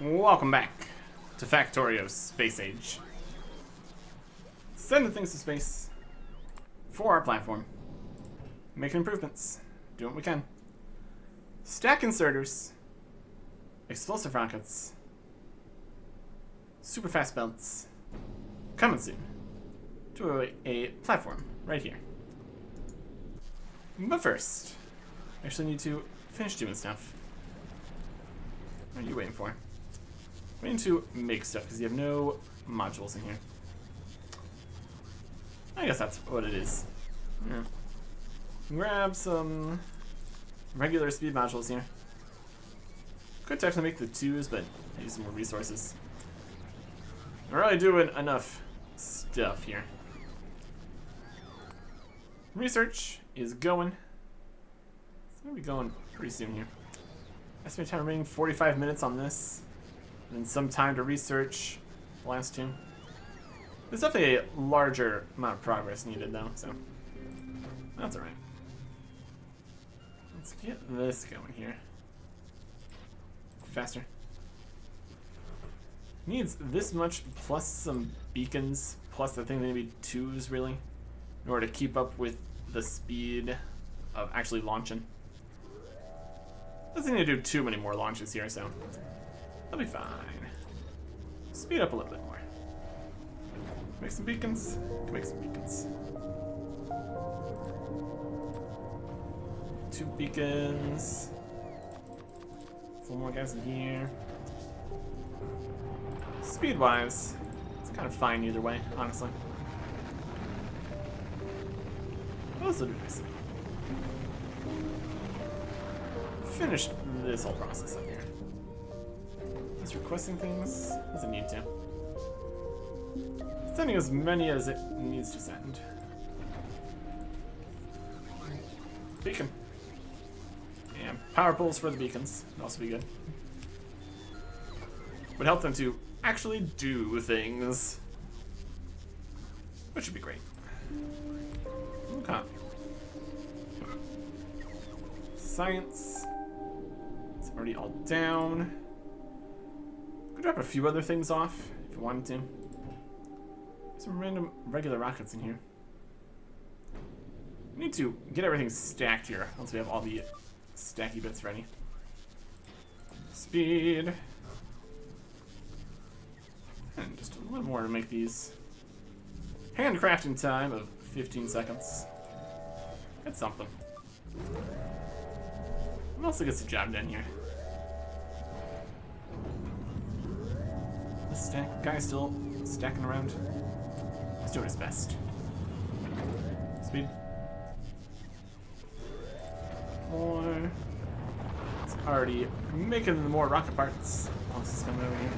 Welcome back to Factorio Space Age. Sending things to space for our platform. Making improvements. Doing what we can. Stack inserters. Explosive rockets. Super fast belts. Coming soon. To a platform right here. But first, I actually need to finish doing stuff. What are you waiting for? Waiting to make stuff because you have no modules in here. I guess that's what it is. Yeah. Grab some regular speed modules here. Could technically make the twos, but I need some more resources. I'm really doing enough stuff here. Research is going. It's gonna be going pretty soon here. Estimate time remaining 45 minutes on this. And then some time to research the last two. There's definitely a larger amount of progress needed though, so that's alright. Let's get this going here. Faster. Needs this much plus some beacons, plus I think maybe twos really, in order to keep up with the speed of actually launching. Doesn't need to do too many more launches here, so that'll be fine. Speed up a little bit more. Make some beacons. Make some beacons. 2 beacons. 4 more guys in here. Speed-wise, it's kind of fine either way, honestly. Those will do nice. Finish this whole process up here. Is requesting things? Doesn't need to. Sending as many as it needs to send. Beacon. And power poles for the beacons would also be good. Would help them to actually do things. Which would be great. Okay. Science. It's already all down. Could drop a few other things off if you wanted to. Some random regular rockets in here. We need to get everything stacked here once we have all the stacky bits ready. Speed. And just a little more to make these. Handcrafting time of 15 seconds. That's something. What else gets the job done here? This guy still stacking around. He's doing his best. Speed. More. It's already making more rocket parts. Oh, this is coming over here.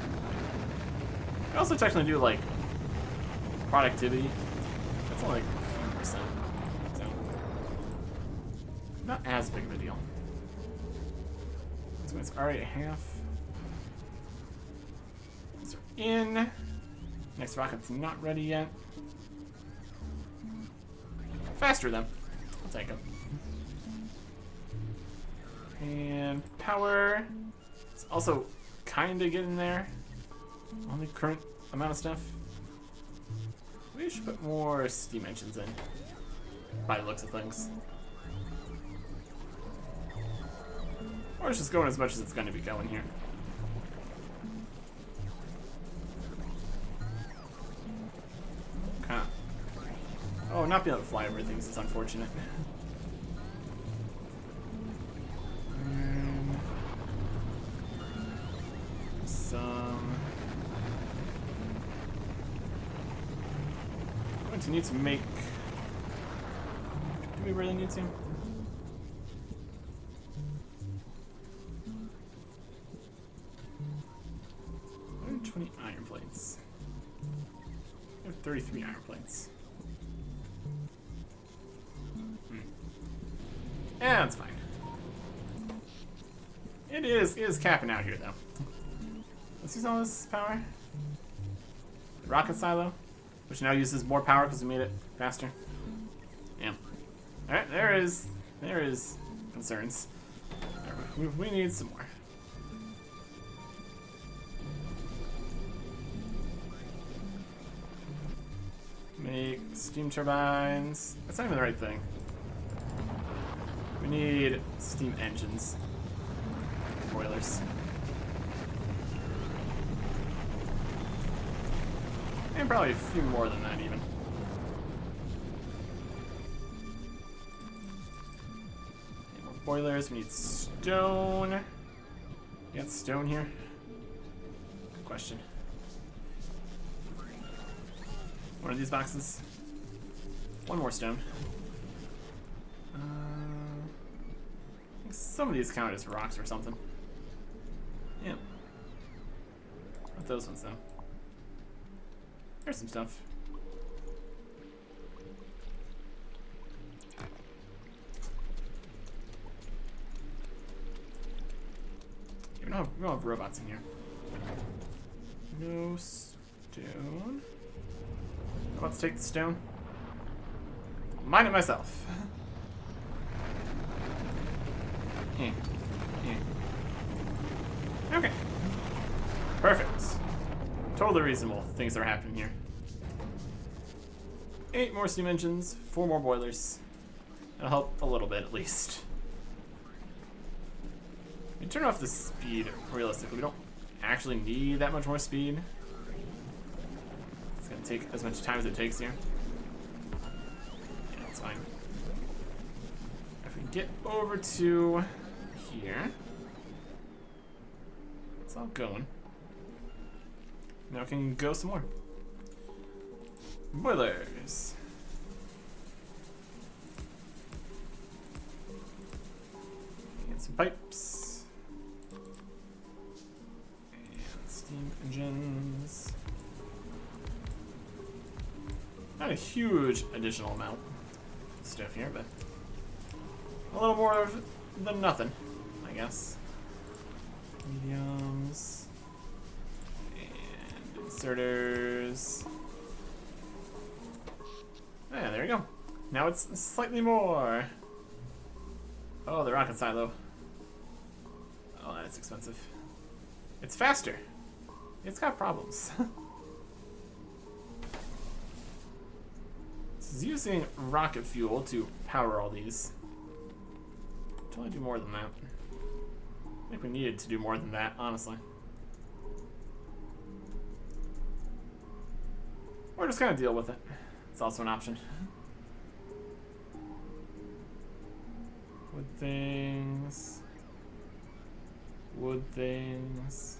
I also technically do like productivity. That's only like a few percent. So not as big of a deal. So it's already at half. These are in. Next rocket's not ready yet. Faster though. I'll take them. And power. It's also kinda getting there. On the current amount of stuff. We should put more steam engines in. By the looks of things. Or it's just going as much as it's going to be going here. Okay. Oh, not being able to fly over things is unfortunate. Going to need to make. Do we really need to? 120 iron plates. I have 33 iron plates. Yeah, that's fine. It is capping out here though. Let's use all this power. The rocket silo, which now uses more power because we made it faster. Yeah. Alright, there is concerns. We need some more. Make steam turbines. That's not even the right thing. We need steam engines. Boilers. And probably a few more than that even. Need more boilers. We need stone. You got stone here? Good question. One of these boxes. One more stone. I think some of these count as rocks or something. Yeah. Not those ones though. There's some stuff. We don't have robots in here. No stone. Let's take the stone. Mine it myself. Okay. Perfect. Totally reasonable things that are happening here. 8 more steam engines, 4 more boilers. That'll help a little bit at least. We turn off the speed realistically. We don't actually need that much more speed. It's gonna take as much time as it takes here. Yeah, it's fine. If we get over to here, it's all going. Now we can go some more. Boilers. And some pipes. And steam engines. Not a huge additional amount of stuff here, but a little more than nothing, I guess. Mediums. And inserters. Yeah, there we go. Now it's slightly more. Oh, the rocket silo. Oh, that's expensive. It's faster. It's got problems. It's using rocket fuel to power all these. Totally do more than that. I think we needed to do more than that, honestly. Or just kind of deal with it. It's also an option. Wood things. Wood things.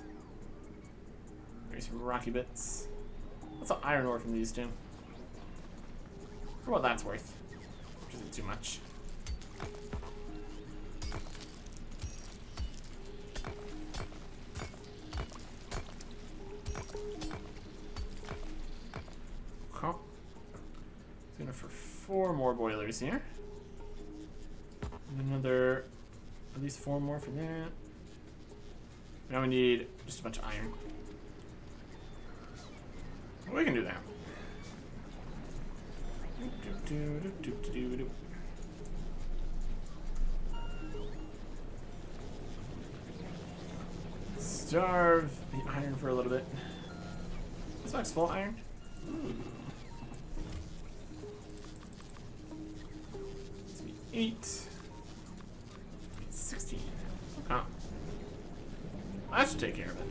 There's some rocky bits. What's the iron ore from these two? For what that's worth. Which isn't too much. Okay. It's gonna for 4 more boilers here. And another, at least 4 more for that. Now we need just a bunch of iron. We can do that. Starve the iron for a little bit. This box full of iron? Ooh. Let's be 8. 16. Oh. I should take care of it.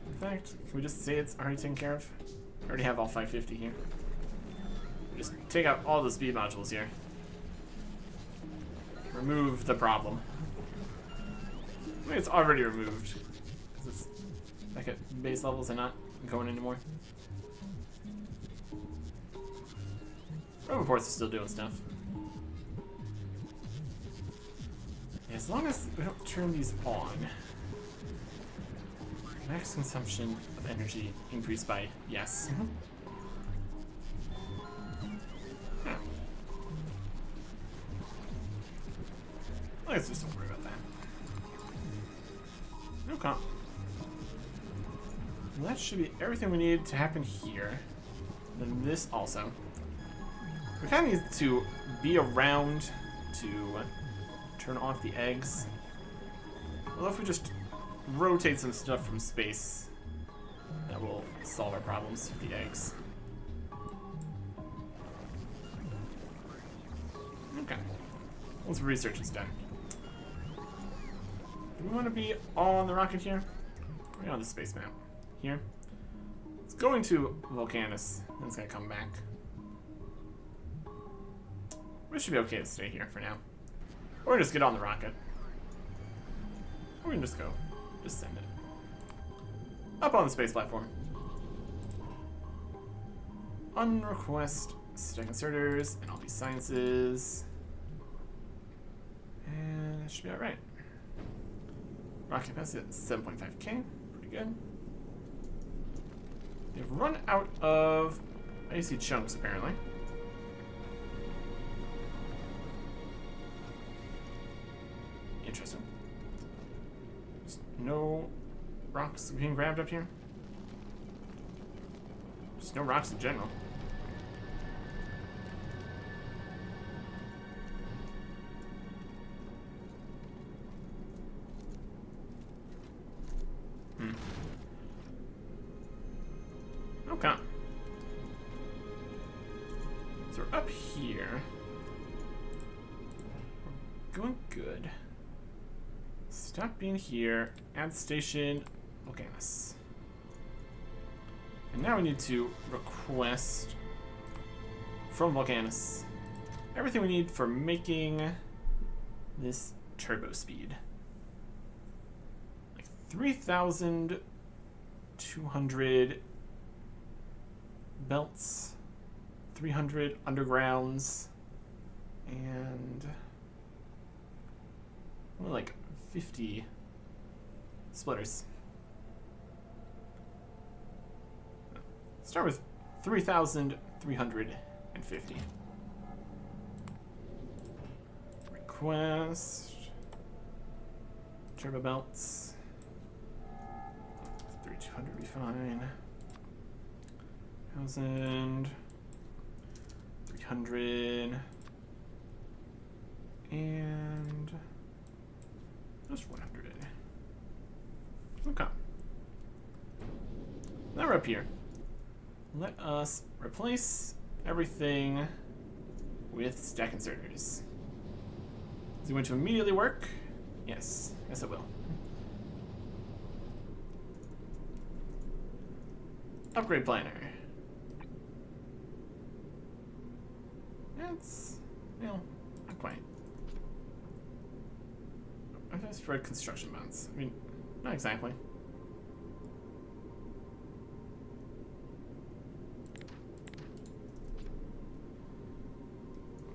In fact, can we just say it's already taken care of? I already have all 550 here. Just take out all the speed modules here. Remove the problem. I think it's already removed. Because it's back at base levels and not going anymore. Roboports are still doing stuff. Yeah, as long as we don't turn these on. Max consumption of energy increased by yes. Yeah. Let's just don't worry about that. Okay. Well, that should be everything we need to happen here. Then this also. We kind of need to be around to turn off the eggs. Well, if we just rotate some stuff from space, that will solve our problems with the eggs. Once research is done. Do we want to be on the rocket here? We're on the space map. Here. It's going to Vulcanus. Then it's going to come back. We should be okay to stay here for now. Or just get on the rocket. Or we can just go. Just send it. Up on the space platform. Unrequest stack inserters and all these sciences. And it should be alright. Rocket capacity at 7.5k. Pretty good. They've run out of icy chunks, apparently. Interesting. There's no rocks being grabbed up here. Just no rocks in general. Okay. So we're up here. We're going good. Stop being here. Add station Vulcanus. And now we need to request from Vulcanus everything we need for making this turbo speed. Like 3,200 belts, 300 undergrounds, and only like 50 splitters. Start with 3,350. Request turbo belts. 3,200 would be fine. 1,300 and just 100. Okay. Now we're up here. Let us replace everything with stack inserters. Is it going to immediately work? Yes. Yes, it will. Upgrade planner. That's, you know, not quite. I've just read construction mounts. I mean, not exactly.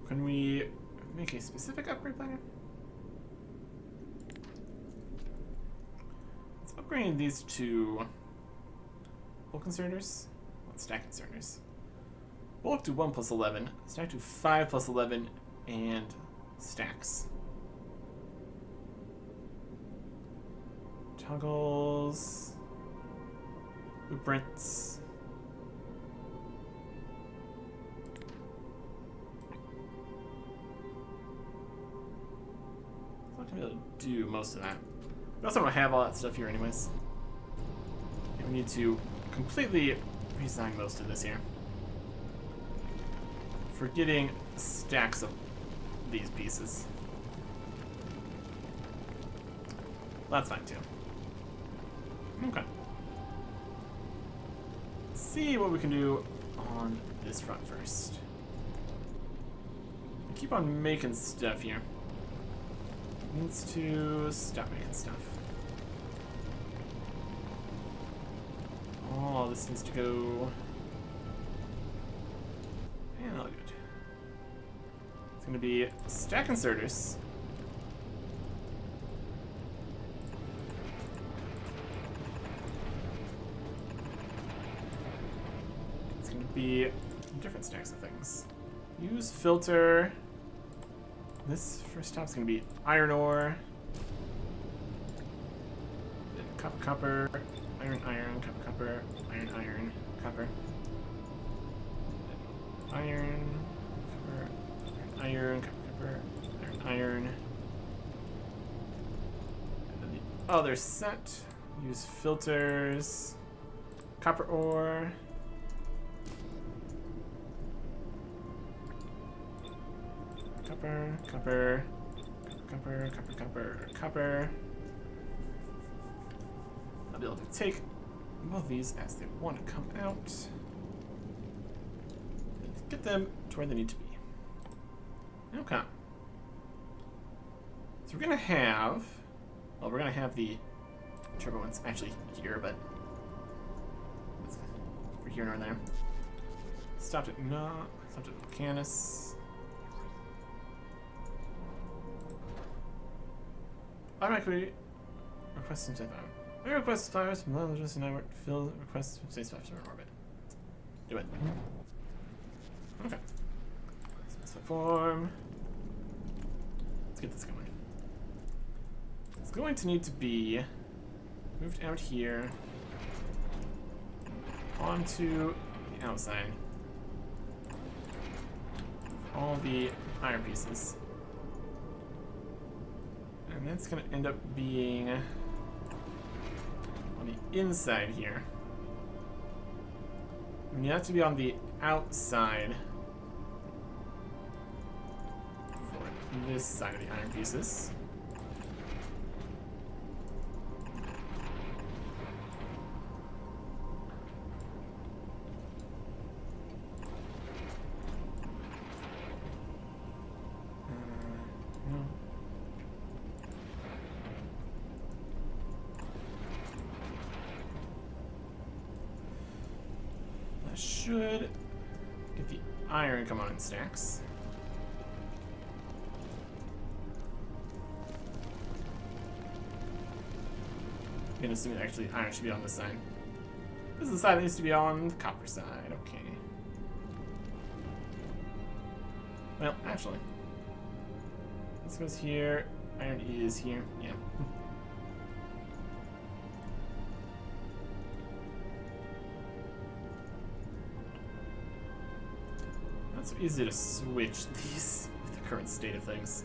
Can we make a specific upgrade planner? Let's upgrade these to bulk inserters. Let's stack inserters. Bulk to 1 plus 11, stack to 5 plus 11, and stacks. Toggles, blueprints. I'm not gonna be able to do most of that. We also don't have all that stuff here anyways. And we need to completely redesign most of this here. For getting stacks of these pieces. That's fine too. Okay. Let's see what we can do on this front first. We keep on making stuff here. Needs to stop making stuff. Oh, this needs to go. And all good. It's gonna be stack inserters. It's gonna be different stacks of things. Use filter. This first stop's gonna be iron ore. Then copper, iron, copper, iron, copper. Iron, copper, iron, copper, iron. And then the other set. Use filters. Copper ore. Copper. Copper, copper, copper, copper. I'll be able to take both of these as they want to come out. And get them to where they need to be. Okay. So we're gonna have, well, we're gonna have the turbo ones actually here, but for here nor there. Stopped at Canis. Automatically request some safe item. I request flowers from Lelogist and I fill requests from safe spots in orbit. Do it. Okay. Specify form. Let's get this going. It's going to need to be moved out here onto the outside. All the iron pieces. And that's going to end up being on the inside here. And you have to be on the outside for this side of the iron pieces. No. That should get the iron come on in stacks. I'm gonna assume that actually iron should be on this side. This is the side that needs to be on the copper side, okay. Well, actually. This goes here, iron is here, yeah. Not so easy to switch these with the current state of things.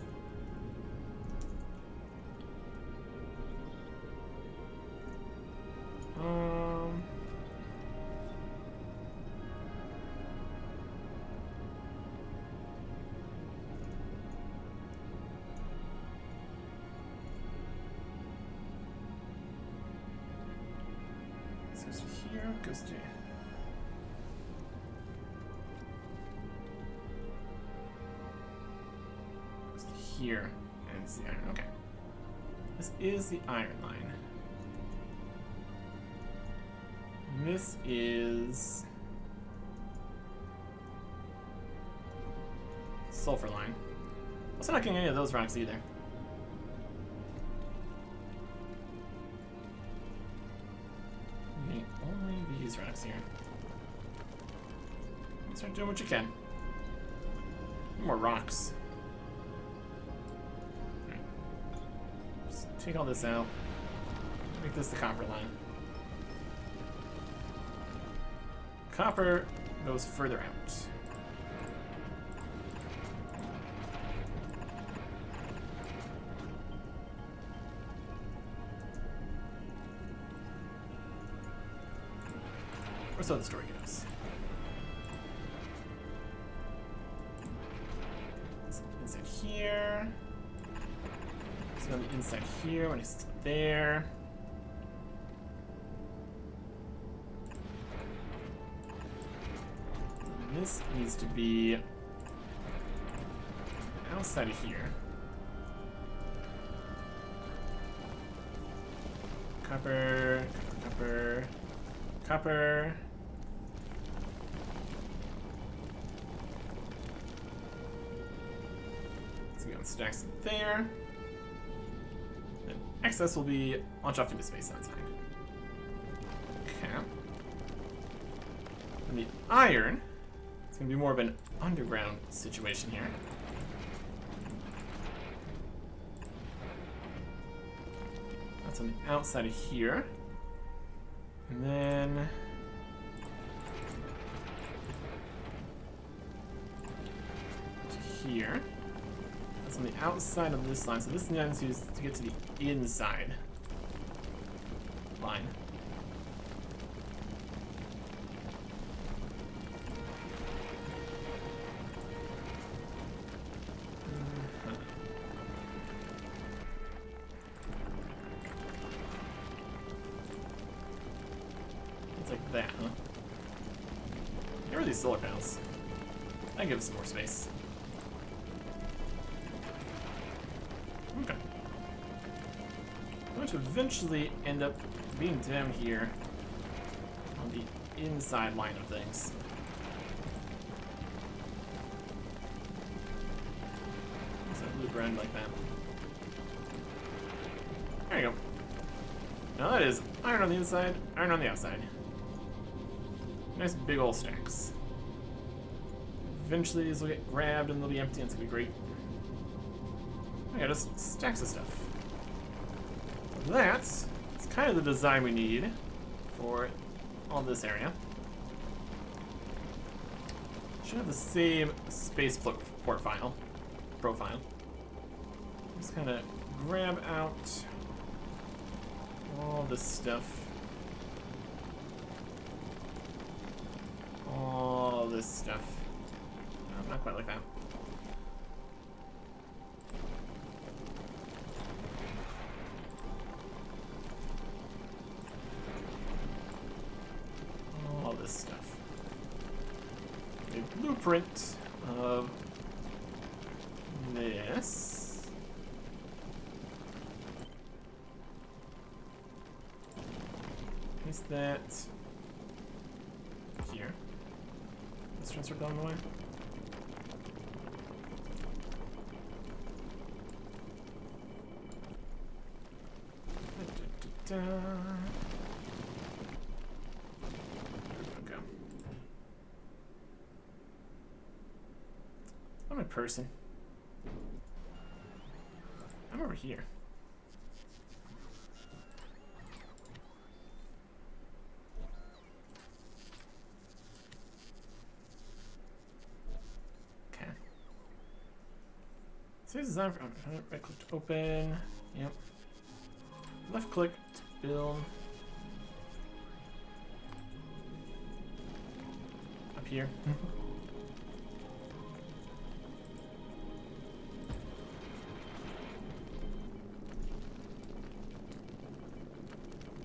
Goes to here, goes to here, and it's the iron. Okay. This is the iron line. And this is sulfur line. Also not getting any of those rocks either. Only these rocks here. Start doing what you can. More rocks. Right. Just take all this out. Make this the copper line. Copper goes further out. Or so the story goes. Inside here. So on the inside here when it's there. And this needs to be outside of here. Copper, copper, copper. Stacks there. Then excess will be launched off into space outside. Okay. And the iron, it's going to be more of an underground situation here. That's on the outside of here. And then to here. On the outside of this line, so this needs to get to the inside line. these solar panels. I give it some more space. Okay. I'm going to eventually end up being down here on the inside line of things. So I loop around like that. There you go. Now that is iron on the inside, iron on the outside. Nice big old stacks. Eventually these will get grabbed and they'll be empty and it's gonna be great. Yeah, just stacks of stuff. That's kind of the design we need for all this area. Should have the same space profile. Just kind of grab out all this stuff. All this stuff. No, not quite like that. All this stuff. A blueprint of this. Is that here? Let's transfer down the way. Okay. I'm a person. I'm over here. Save design for right click to open. Yep. Left click to build. Up here.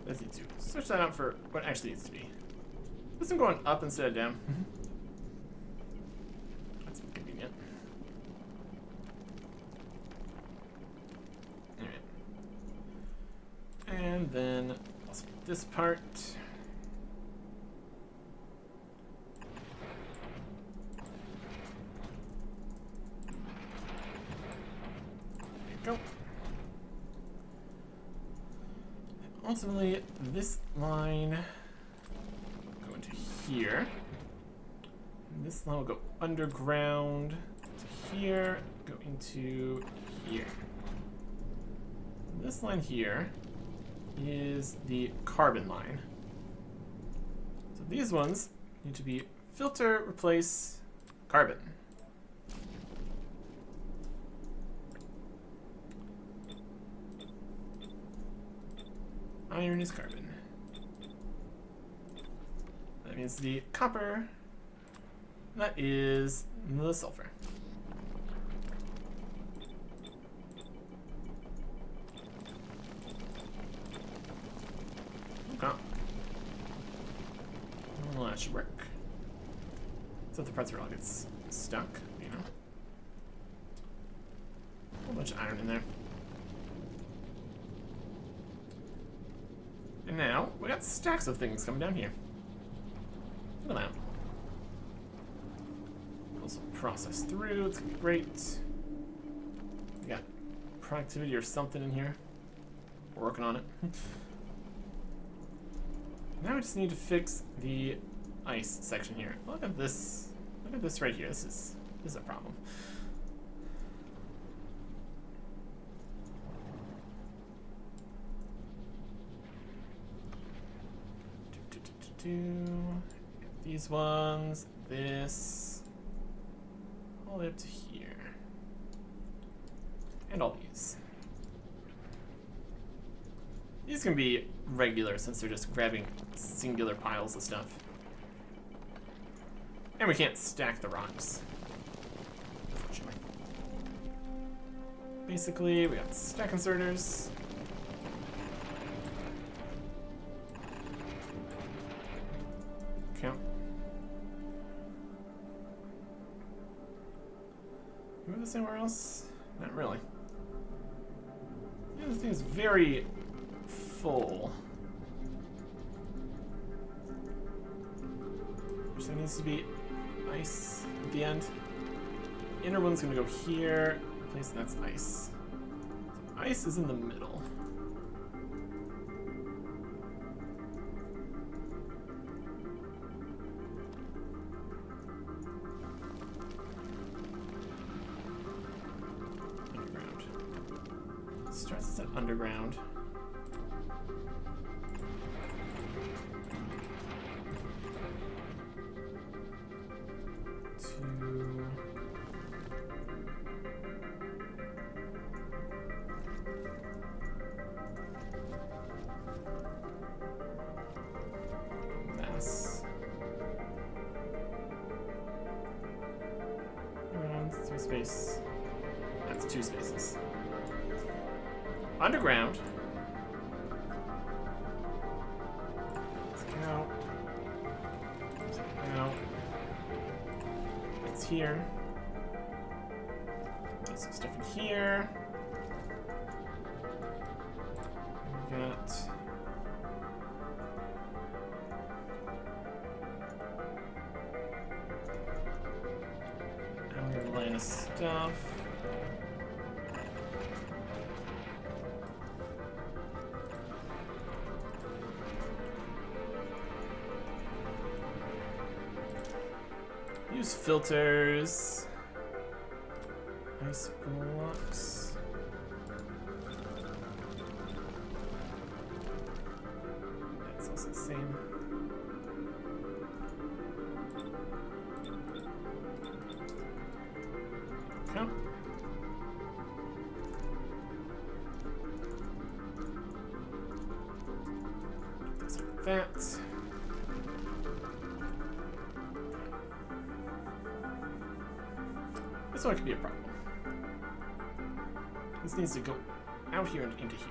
Let's need to switch that out for what it actually needs to be. This is going up instead of down. That's convenient. And then also this part. There you go. And ultimately, this line will go into here. And this line will go underground to here, go into here. And this line here is the carbon line. So these ones need to be filter, replace, carbon. Iron is carbon. That means the copper, that is the sulfur. Well, that should work. So if the parts where it all gets stuck, you know. A whole bunch of iron in there. And now, we got stacks of things coming down here. Look at that. Also process through, it's gonna be great. We got productivity or something in here. We're working on it. Now we just need to fix the ice section here. Look at this. Look at this right here. This is a problem. These ones, this, all the way up to here, and all these. These can be regular since they're just grabbing singular piles of stuff. And we can't stack the rocks, unfortunately. Basically, we got stack inserters. Okay. Move this anywhere else? Not really. Yeah, this thing is very full. Which there needs to be ice at the end. Inner one's gonna go here. Place that's ice. So ice is in the middle. Underground. Starts at underground. Space. That's 2 spaces. Underground. Let's go. Out. It's here. Get some stuff in here. We got. Line of stuff. Use filters. Ice blocks. That's also the same. Okay. Just like that. This one could be a problem. This needs to go out here and into here.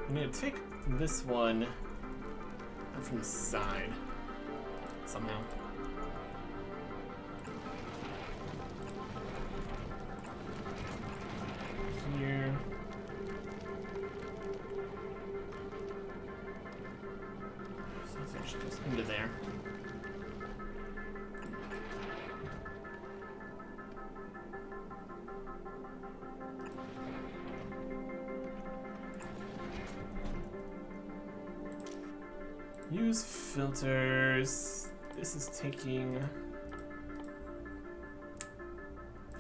We need to take this one from the side somehow. Here. So this actually goes into there. Use filters. This is taking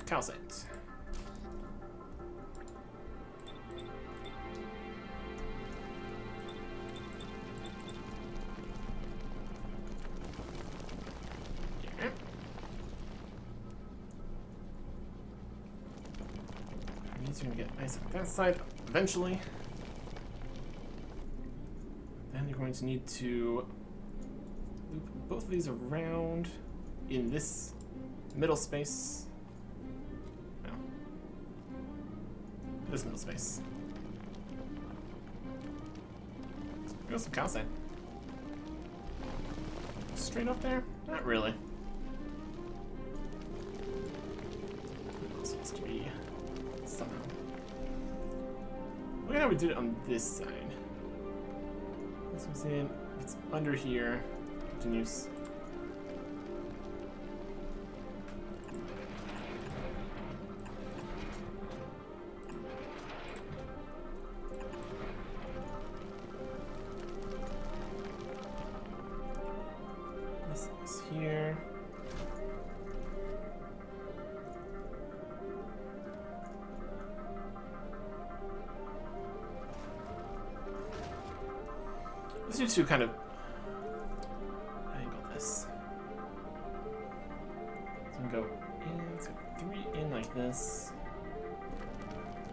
calcite. These are gonna get nice on that side eventually. Then you're going to need to loop both of these around in this middle space. No. This middle space. Go some calcite. Straight up there? Not really. It's supposed to be somehow. Look at how we did it on this side. This one's in, it's under here. Continues. This is here. Let's do 2 kind of angle this. So we can go in, so 3 in like this.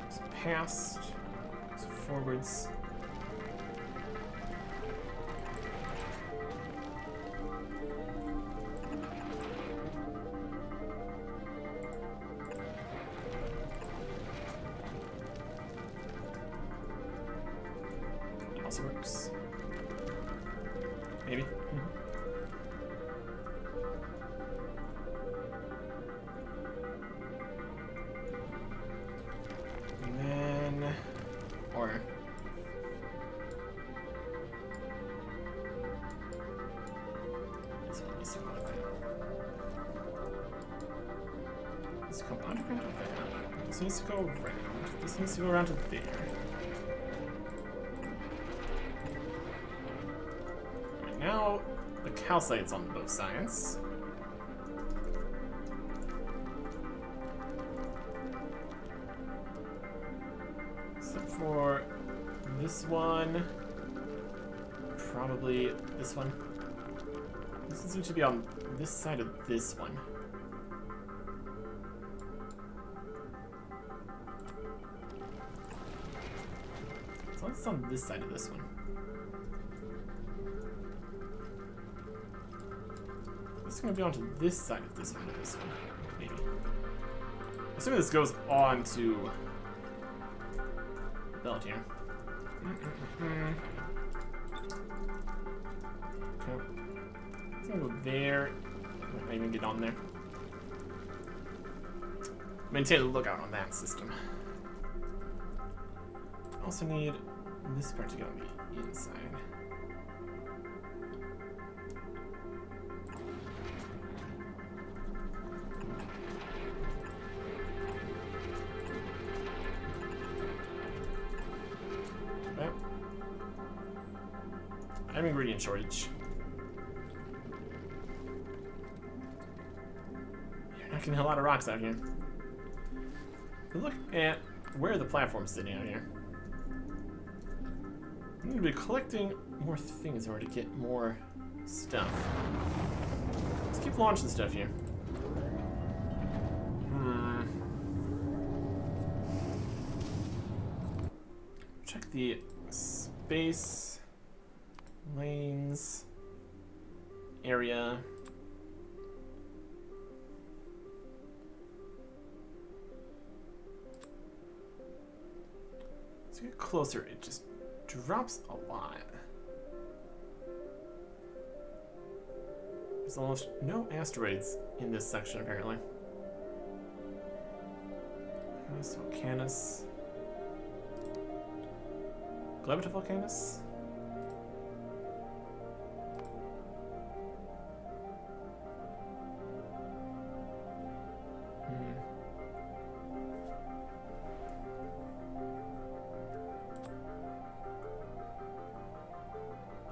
Goes past, goes forwards. It also works. Maybe. around to there. This needs to go around. This needs to go around to there. Right now, the calcite's on both sides. Except for this one. Probably this one. This seems to be on this side of this one. So it's on this side of this one. This is going to be onto this side of this one and this one, maybe. Assuming this goes on to the belt here. Okay. It's gonna go there. Might even get on there. Maintain a lookout on that system. Also need this part to go on the inside. Okay. I have ingredient shortage. You're knocking a lot of rocks out here. Look at where the platform's sitting out here. I'm going to be collecting more things in order to get more stuff. Let's keep launching stuff here. Check the space lanes area. Let's get closer. It just drops a lot. There's almost no asteroids in this section, apparently. This Volcanus. Glebita Volcanus?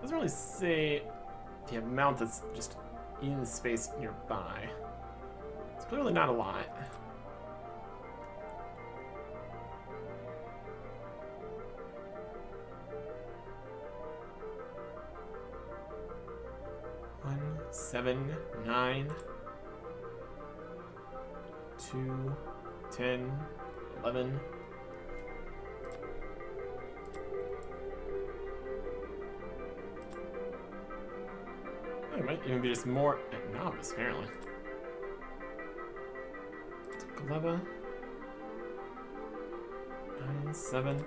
Doesn't really say the amount that's just in the space nearby. It's clearly not a lot. One, 7, 9, 2, 10, 11. It might even be just more at novice, apparently. Gleba. 9, 7.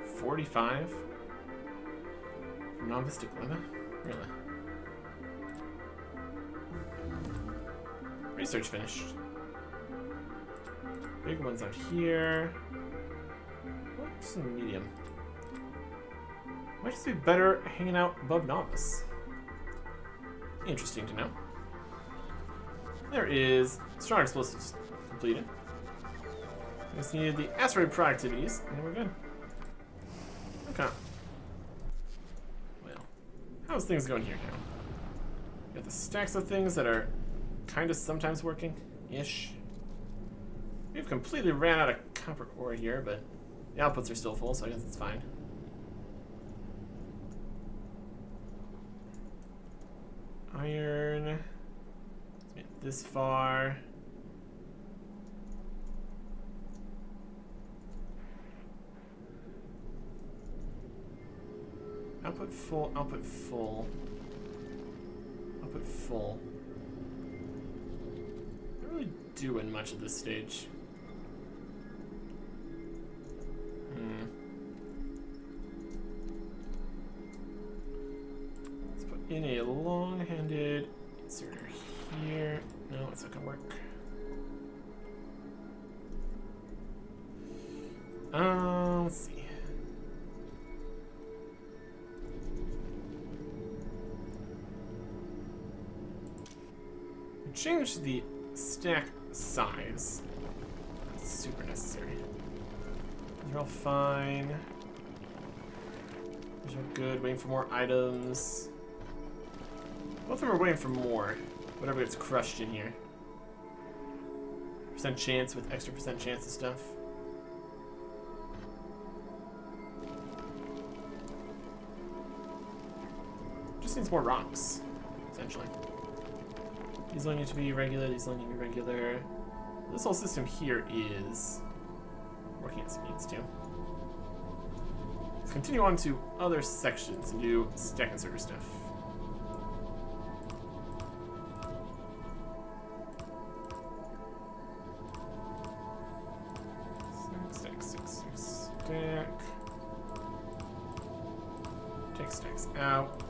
45. From novice to Gleba? Really? Research finished. Big ones out here. What's in medium? Might just be better hanging out above novice. Interesting to know. There is strong explosives completed. Just needed the asteroid productivities, and we're good. Okay. Well, how's things going here now? Got the stacks of things that are kind of sometimes working-ish. We've completely ran out of copper ore here, but the outputs are still full, so I guess it's fine. Iron. Let's get this far. Output full, output full. Output full. Not really doing much at this stage. Let's put in a long-handed inserter here. No, it's not gonna work. Let's see. Change the stack size. That's super necessary. These are all fine. These are good. Waiting for more items. Both of them are waiting for more. Whatever gets crushed in here. Percent chance with extra percent chance and stuff. Just needs more rocks, essentially. These only need to be regular, these only need to be regular. This whole system here is working as it needs to. Let's continue on to other sections and do stack inserter stuff. Stack. Take stacks out.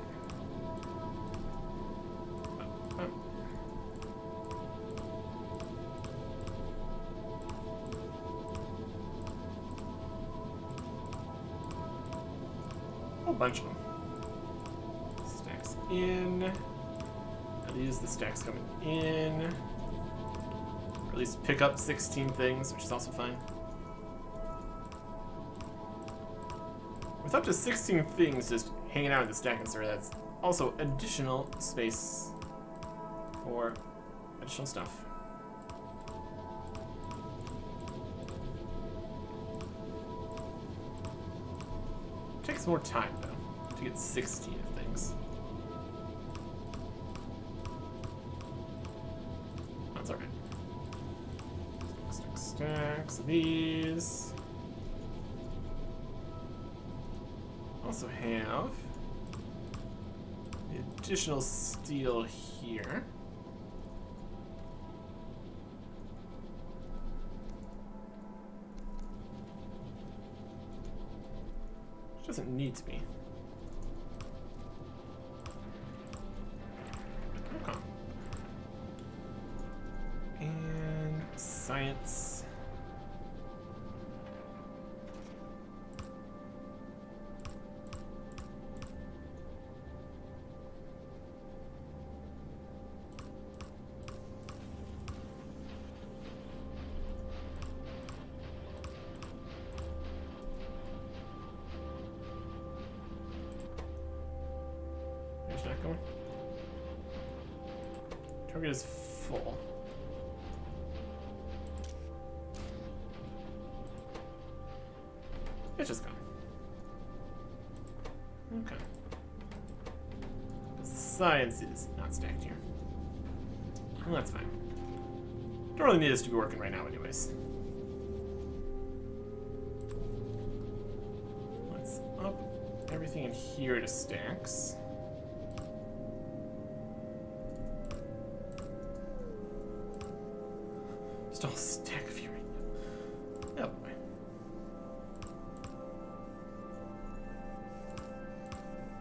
Whole bunch of them. Stacks in. Now these the stacks coming in. Or at least pick up 16 things, which is also fine. With up to 16 things just hanging out in the stack inserter, that's also additional space for additional stuff. Takes more time though to get 16 of things. That's alright. Stacks of these. Also have the additional steel here. Which doesn't need to be. Okay. And science. Not going. Target is full. It's just gone. Okay. The science is not stacked here. Well, that's fine. Don't really need this to be working right now anyways. Let's up everything in here to stacks. I'll stack a few right now. Oh boy.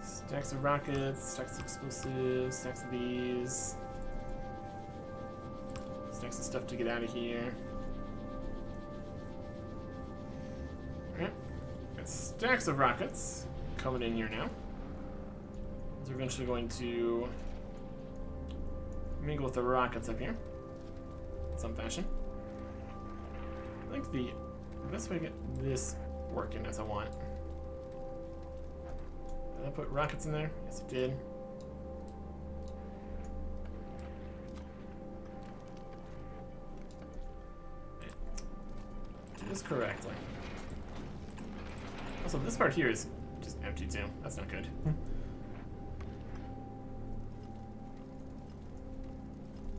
Stacks of rockets, stacks of explosives, stacks of these. Stacks of stuff to get out of here. Alright. Got stacks of rockets coming in here now. These are eventually going to mingle with the rockets up here in some fashion. I think the best way to get this working as I want. Did I put rockets in there? Yes, I did. Do this correctly. Also, this part here is just empty too. That's not good.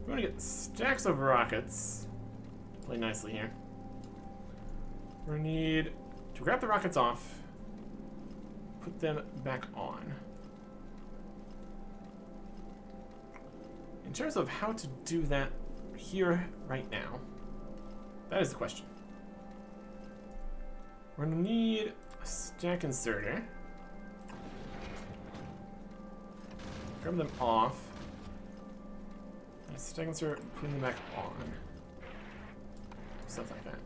We want to get stacks of rockets to play nicely here. We need to grab the rockets off, put them back on. In terms of how to do that here right now, that is the question. We're gonna need a stack inserter. Grab them off. And a stack inserter, putting them back on. Stuff like that.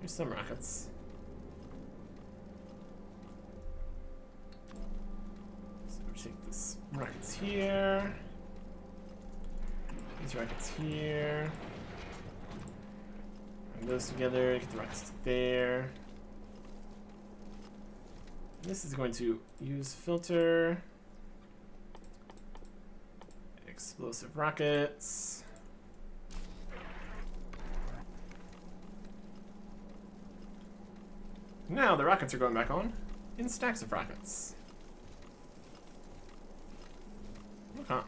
Here's some rockets. So take this rockets here. These rockets here. Bring those together, get the rockets to there. This is going to use filter. Explosive rockets. Now the rockets are going back on in stacks of rockets. Okay.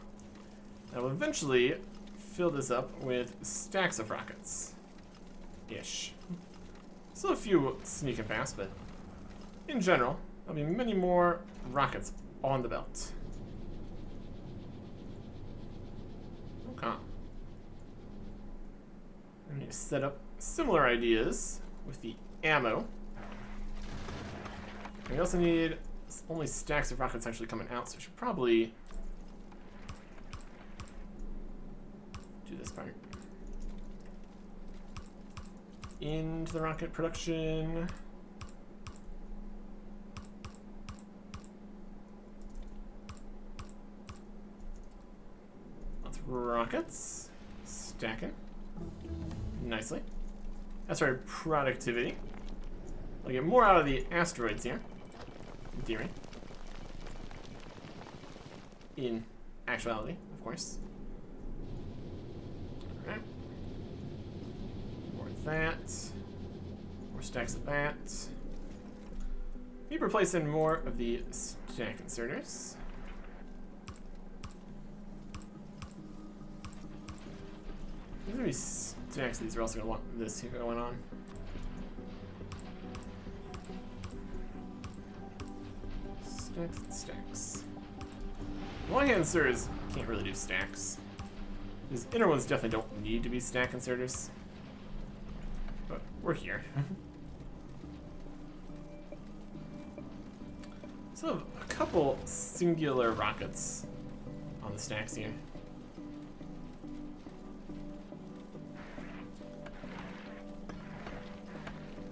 I will eventually fill this up with stacks of rockets. Ish. Still a few sneaking past, but in general, there'll be many more rockets on the belt. Okay. I need to set up similar ideas with the ammo. We also need only stacks of rockets actually coming out, so we should probably do this part. Into the rocket production. Lots of rockets. Stacking. Nicely. That's our productivity. I'll get more out of the asteroids here. In theory. In actuality, of course. Alright. More of that. More stacks of that. Keep replacing more of the stack inserters. There's gonna be stacks of these. We're also gonna want this here going on. Stacks and stacks. Long-hand inserters can't really do stacks. These inner ones definitely don't need to be stack inserters. But we're here. So a couple singular rockets on the stacks here.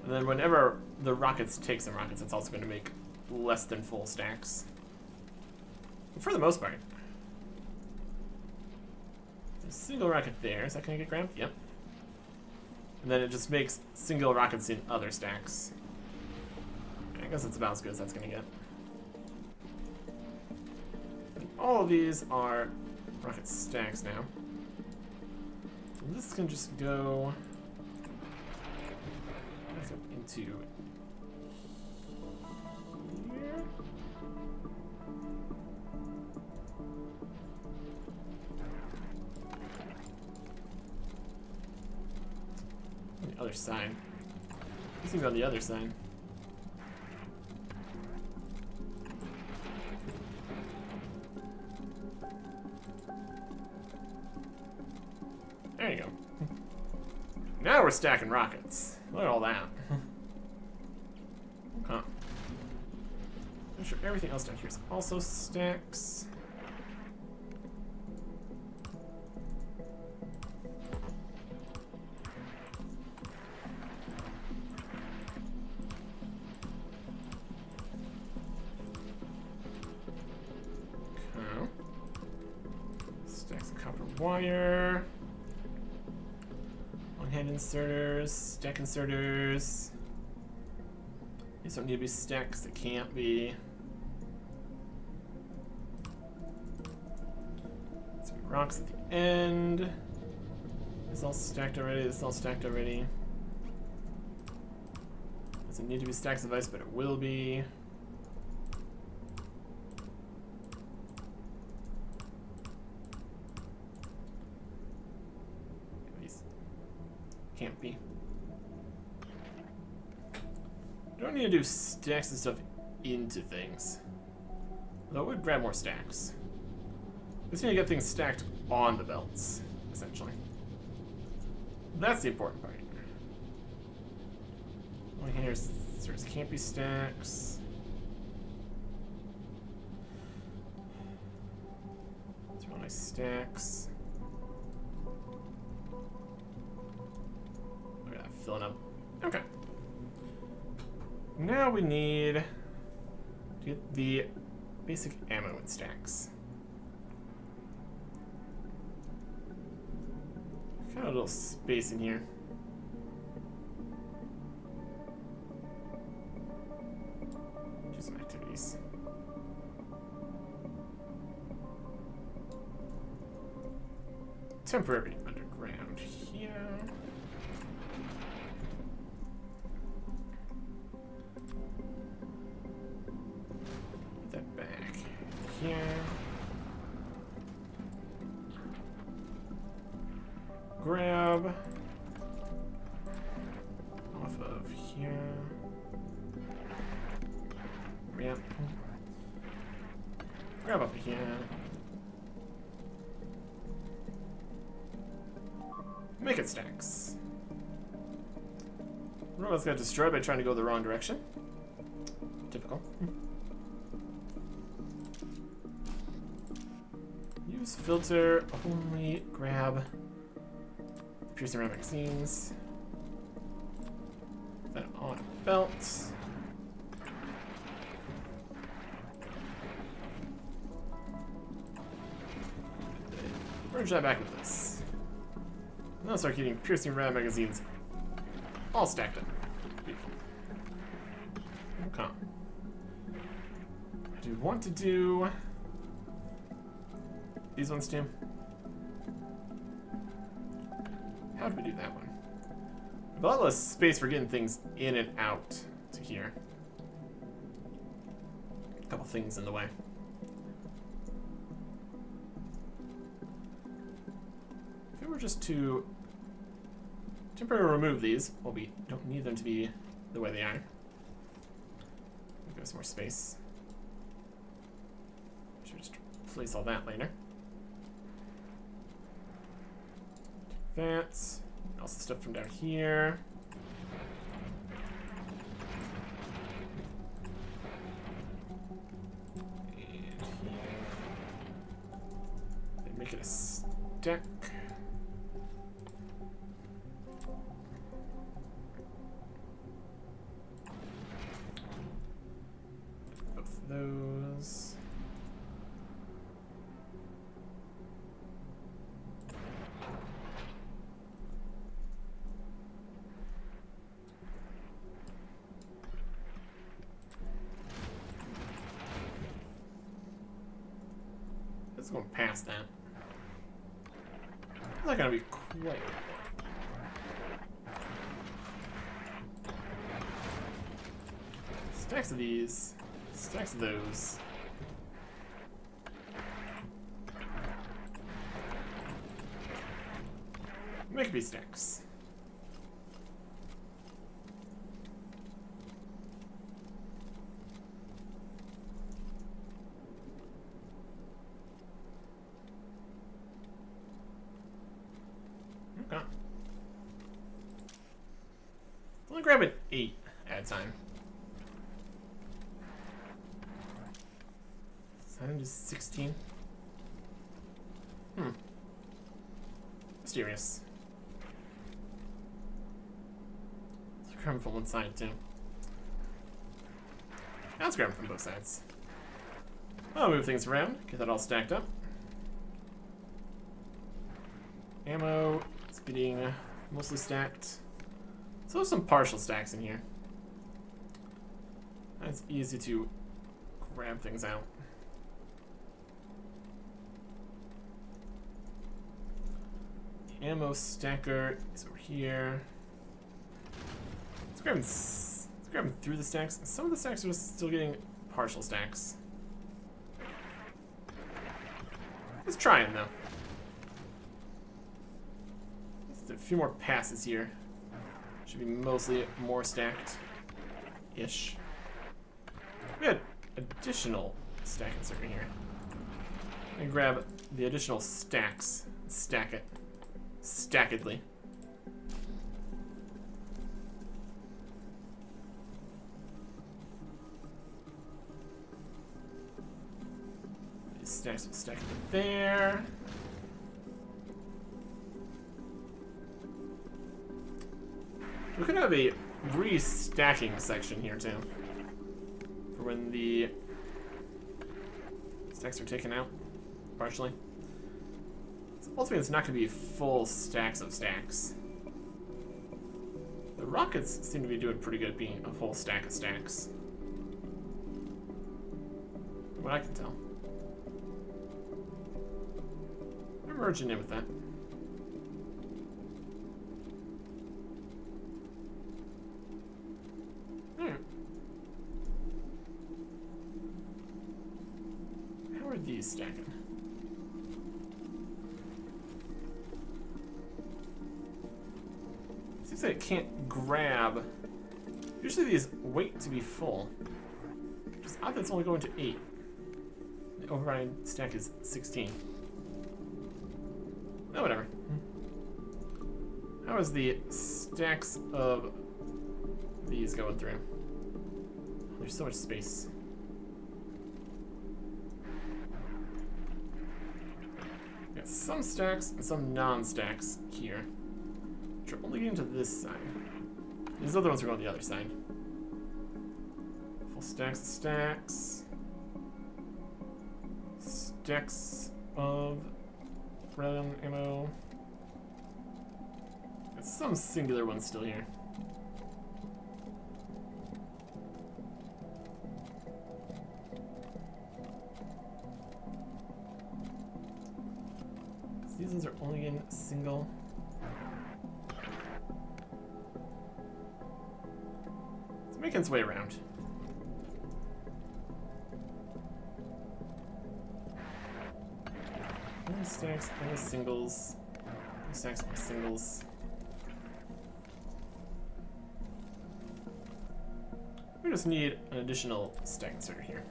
And then whenever the rockets take some rockets, it's also going to make less than full stacks. For the most part. A single rocket there. Is that going to get grabbed? Yep. And then it just makes single rockets in other stacks. I guess it's about as good as that's going to get. And all of these are rocket stacks now. So this can just go back up into here. On the other side. This can go on the other side. There you go. Now we're stacking rockets. Look at all that. Huh. I'm sure everything else down here is also stacks. Okay. Stacks of copper wire. Hand inserters, stack inserters. These don't need to be stacks, they can't be. Some rocks at the end. This is all stacked already, this is all stacked already. Doesn't need to be stacks of ice, but it will be. Can't be. Don't need to do stacks and stuff into things. Though it would grab more stacks. Just need to get things stacked on the belts, essentially. That's the important part. Only here's can't be stacks. These are all nice stacks. Filling up. Okay. Now we need to get the basic ammo in stacks. Got a little space in here. Do some activities. Temporary underground here. Put that back here. Grab off of here. Yep. Grab off of here. Make it stacks. Robots got destroyed by trying to go the wrong direction. Typical. Use filter only. Grab piercing round magazines. Put that on a belt. Merge that back with this. Now start getting piercing round magazines all stacked up. Beautiful. Okay. I do want to do these ones too. How do we do that one? A lot less space for getting things in and out to here. A couple things in the way. If it were just to temporarily remove these, well, we don't need them to be the way they are. Give us more space. Should just place all that later. That. Also stuff from down here. And here. And make it a stack. Both of those. It's going past that. It's not gonna be quite. Stacks of these, stacks of those. Make it be stacks. Okay. Only grab an 8 at a time. 7 to 16. Mysterious. Let's grab them from one side too. Let's grab them from both sides. I'll move things around, get that all stacked up. Ammo, it's getting mostly stacked. So there's some partial stacks in here. It's easy to grab things out. The ammo stacker is over here. Let's grab them through the stacks. Some of the stacks are just still getting partial stacks. Let's try them though. Just a few more passes here. Should be mostly more stacked-ish. We had additional stack inserter here. And grab the additional stacks and stack it stackedly. These stacks will stack it there. We could have a restacking section here too, for when the stacks are taken out partially. So ultimately, it's not going to be full stacks of stacks. The rockets seem to be doing pretty good at being a full stack of stacks. From what I can tell. I'm merging in with that. Alright. How are these stacking? Seems like it can't grab. Usually these wait to be full. Which is odd that it's only going to 8. The overriding stack is 16. Oh, whatever. How is the stacks of these going through? There's so much space. Got some stacks and some non-stacks here, which are only getting to this side. These other ones are going to the other side. Full stacks of stacks. Stacks of random ammo. Got some singular ones still here. These ones are only in single. It's making its way around. Only stacks, only singles. Only stacks, only singles. We just need an additional stack inserter here.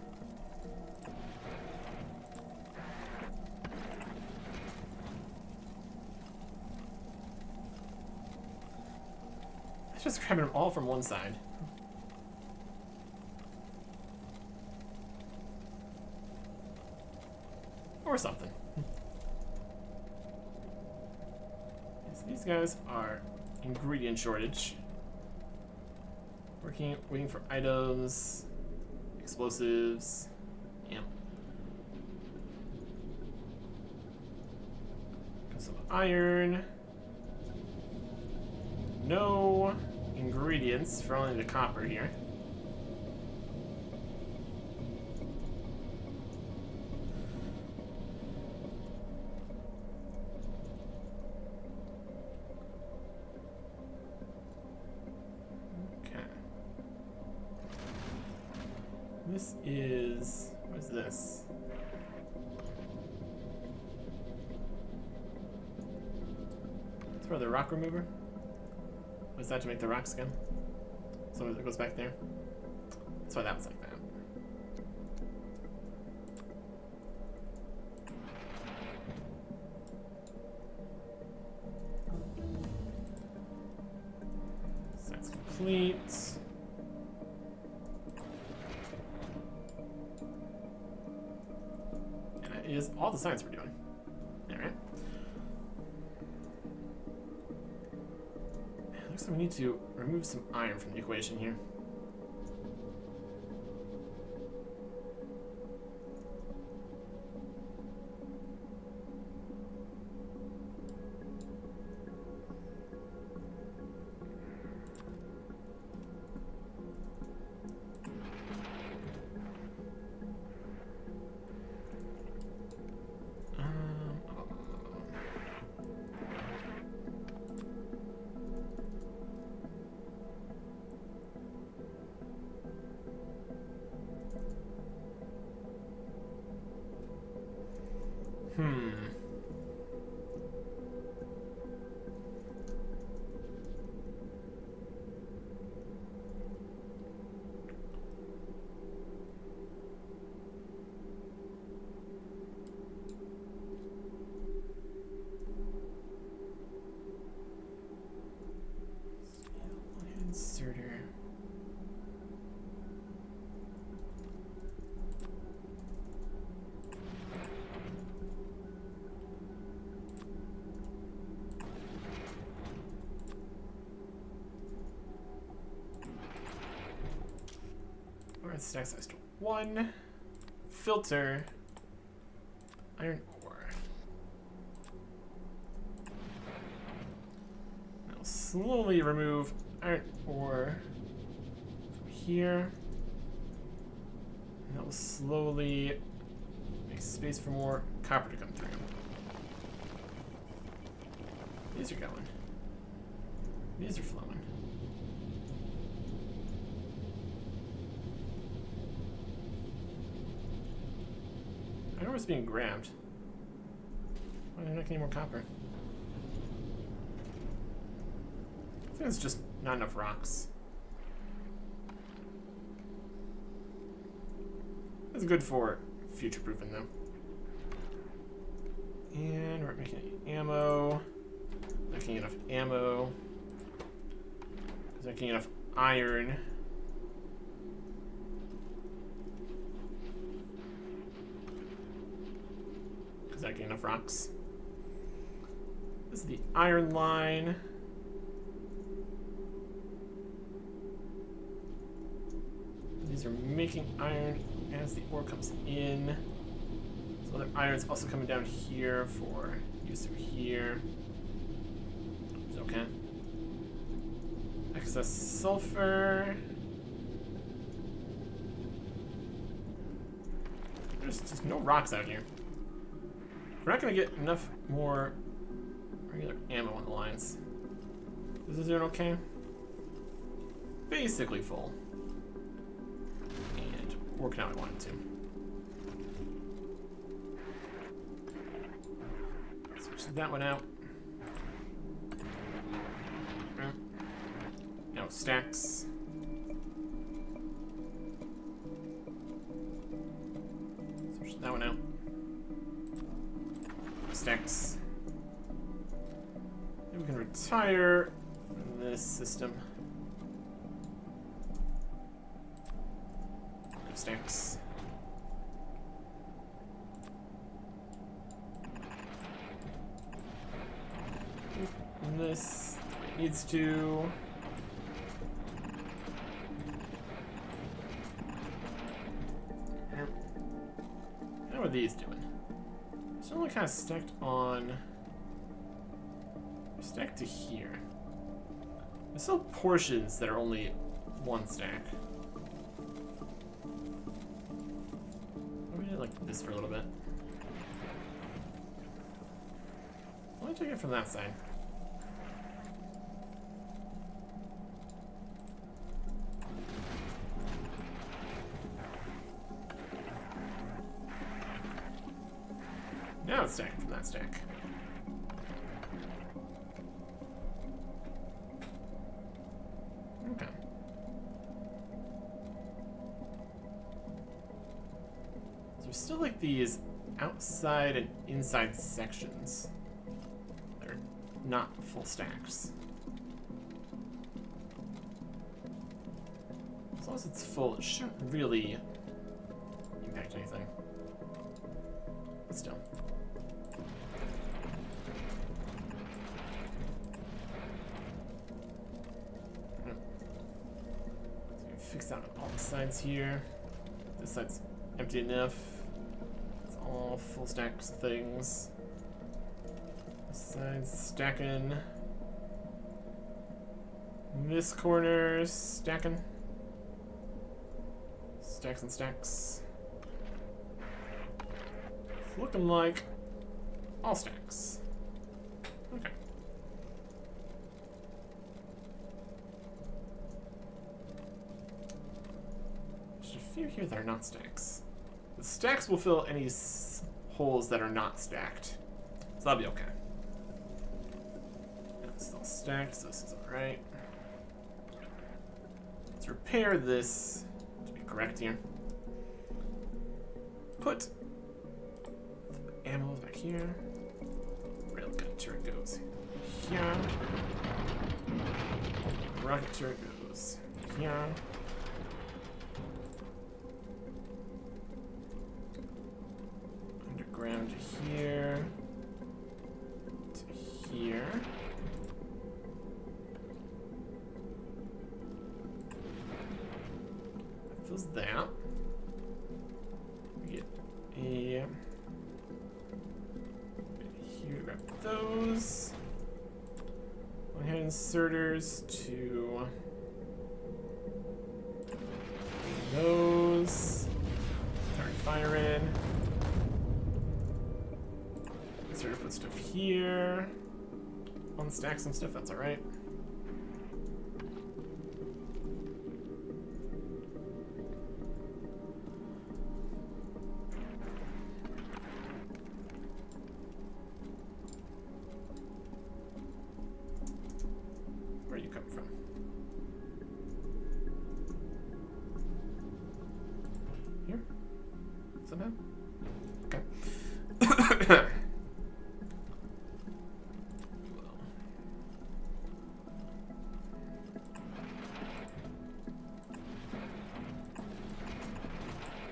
Just grabbing them all from one side. Or something. So these guys are ingredient shortage. Waiting for items, explosives, ammo. Got some iron. No ingredients for only the copper here. Okay. This is... what is this? It's for the rock remover. What's that, to make the rocks again? So it goes back there? That's why that was like that. So that's complete. And that is all the science we're doing. Alright. Looks like we need to remove some iron from the equation here. Inserter. Alright, stack size to 1. Filter. Iron ore. slowly remove iron ore from here. And that will slowly make space for more copper to come through. These are going. These are flowing. I know it's being grabbed. Why are they not getting more copper? I think it's just not enough rocks. That's good for future-proofing though. And we're making ammo. Making enough ammo. Making enough iron. Is that getting enough rocks? This is the iron line. These are making iron as the ore comes in. So other iron's also coming down here for use through here. It's okay. Excess sulfur. There's just no rocks out here. We're not gonna get enough more regular ammo on the lines. This is doing okay. Basically full. And working how I want it to. Switch that one out. Now stacks. Switch that one out. Stacks. And we can retire this system. Stacks. And this needs to. How are these doing? It's only kind of stacked on. Stacked to here. There's still portions that are only one stack. Maybe do like this for a little bit. Let me take it from that side. Now it's stacking from that stack. Okay. So there's still like these outside and inside sections that are not full stacks. As long as it's full, it shouldn't really impact anything. But still. Fix out all the sides here. This side's empty enough. It's all full stacks of things. This side's stacking. This corner's stacking. Stacks and stacks. It's looking like all stacks. Okay. There's a few here that are not stacks. The stacks will fill any holes that are not stacked. So that'll be okay. It's all stacked, so this is alright. Let's repair this to be correct here. Put the ammo back here. Rail gun turret goes here. Rocket turret goes here. Underground to here. To here. That fills that. We get a bit here to grab those. One ahead inserters to those. Start firing. Inserter put stuff here. Unstack some stuff, that's alright. Where you come from? Here? Somehow? Okay.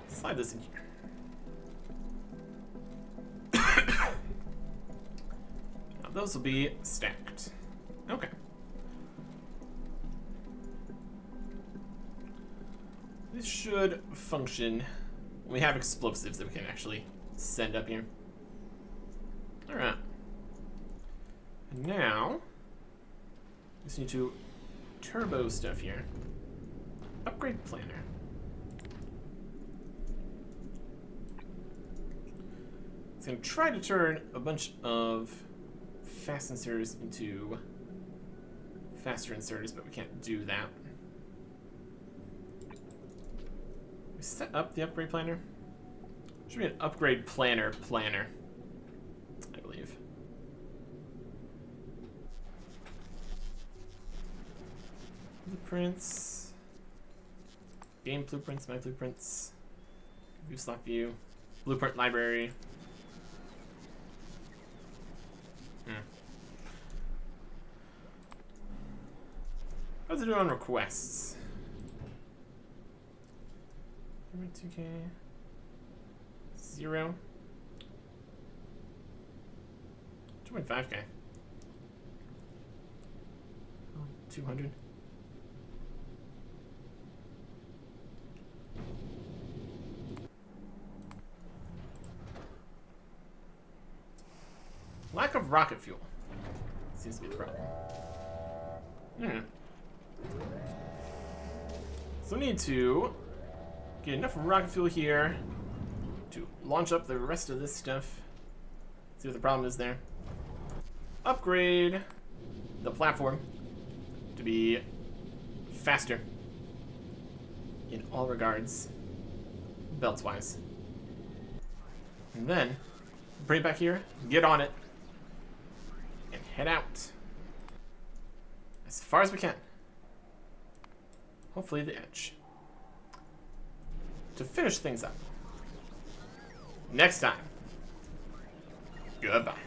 Slide this in here. Now those will be stacked. Okay. This should function when we have explosives that we can actually send up here. Alright. And now, we just need to turbo stuff here. Upgrade planner. It's going to try to turn a bunch of fast inserters into faster inserters, but we can't do that. We set up the upgrade planner. Should be an upgrade planner, I believe. Blueprints. Game blueprints, my blueprints. View slot view. Blueprint library. How's it doing on requests? 2K. 0. 2.5K. 200. Lack of rocket fuel seems to be the problem. So we need to get enough rocket fuel here to launch up the rest of this stuff. See what the problem is there. Upgrade the platform to be faster in all regards, belts wise. And then bring it back here, get on it, and head out as far as we can. Hopefully the edge. To finish things up. Next time. Goodbye.